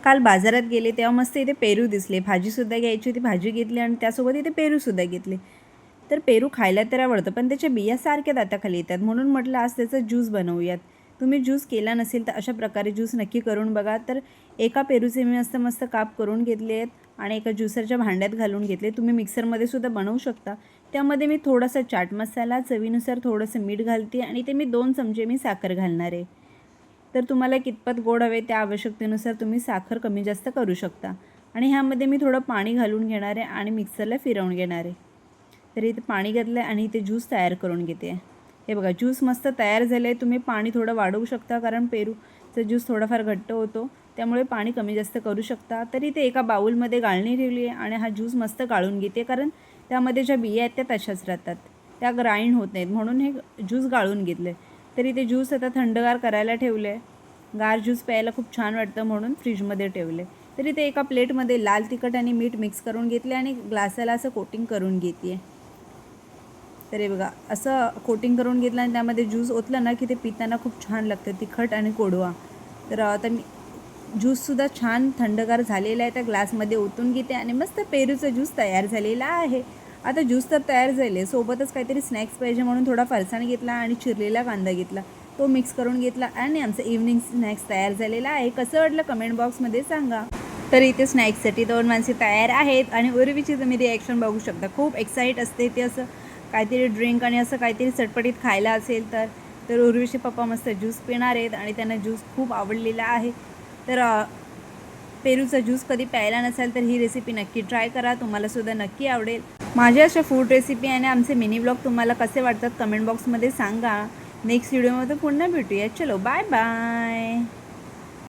काल बाजारात गेले तेव्हा मस्त इथे पेरू दिसले, भाजीसुद्धा घ्यायची होती, भाजी घेतली आणि त्यासोबत इथे पेरूसुद्धा घेतले. तर पेरू खायला तर आवडतं, पण त्याच्या बिया सारख्या दाताखाली येतात, म्हणून म्हटलं आज त्याचा ज्यूस बनवूयात. तुम्ही ज्यूस केला नसेल तर अशा प्रकारे ज्यूस नक्की करून बघा. तर एका पेरूचे मी मस्त मस्त काप करून घेतले आहेत आणि एका ज्युसरच्या भांड्यात घालून घेतले. तुम्ही मिक्सरमध्ये सुद्धा बनवू शकता. त्यामध्ये मी थोडासा चाट मसाला, चवीनुसार थोडंसं मीठ घालते आणि ते मी 2 चमचे मी साखर घालणार आहे. तर तुम्हाला कितपत गोड हवे त्या आवश्यकतेनुसार तुम्ही साखर कमी जास्त करू शकता. आणि ह्यामध्ये मी थोडं पाणी घालून घेणार आहे आणि मिक्सरला फिरवून घेणार आहे. तर इथे पाणी घातलं आहे आणि इथे ज्यूस तयार करून घेते आहे. हे बघा ज्यूस मस्त तयार झालं आहे. तुम्ही पाणी थोडं वाढवू शकता, कारण पेरूचा ज्यूस थोडाफार घट्ट होतो, त्यामुळे पाणी कमी जास्त करू शकता. तर इथे एका बाउलमध्ये गाळणी ठेवली आहे आणि हा ज्यूस मस्त गाळून घेते, कारण त्यामध्ये ज्या बिया आहेत त्या तशाच राहतात, त्या ग्राइंड होत नाहीत, म्हणून हे ज्यूस गाळून घेतलं आहे. तर इथे ज्यूस आता थंडगार करायला ठेवलं आहे. गार ज्यूस प्यायला खूप छान वाटतं म्हणून फ्रीजमध्ये ठेवले. तर इथे एका प्लेटमध्ये लाल तिखट आणि मीठ मिक्स करून घेतले आणि ग्लासाला असं कोटिंग करून घेते आहे. तर हे बघा असं कोटिंग करून घेतलं आणि त्यामध्ये ज्यूस ओतलं ना की ते पिताना खूप छान लागतं, तिखट आणि कोडवा. तर आता मी ज्यूससुद्धा छान थंडगार झालेला आहे, त्या ग्लासमध्ये ओतून घेते आणि मस्त पेरूचा ज्यूस तयार झालेला आहे. आता ज्यूस तर तयार झाले, सोबतच काहीतरी स्नॅक्स पाहिजे म्हणून थोडा फरसाण घेतला आणि चिरलेला कांदा घेतला, तो मिक्स करून घेतला आणि आमचं इव्हनिंग स्नॅक्स तयार झालेला आहे. कसं वाटलं कमेंट बॉक्समध्ये सांगा. तर इथे स्नॅक्ससाठी 2 माणसे तयार आहेत आणि उर्वीची तुम्ही रिॲक्शन बघू शकता, खूप एक्साईट असते ते असं काहीतरी ड्रिंक आणि असं काहीतरी चटपटीत खायला असेल तर. तर उर्वीचे पप्पा मस्त ज्यूस पिणार आहेत आणि त्यांना ज्यूस खूप आवडलेला आहे. तर पेरूचा ज्यूस कधी प्यायला नसेल तर ही रेसिपी नक्की ट्राय करा, तुम्हालासुद्धा नक्की आवडेल. माझ्या अशा फूड रेसिपी आणि आमचे मिनी ब्लॉग तुम्हाला कसे वाटतात कमेंट बॉक्समध्ये सांगा. नेक्स्ट व्हिडिओमध्ये पुन्हा भेटूया. चलो बाय बाय.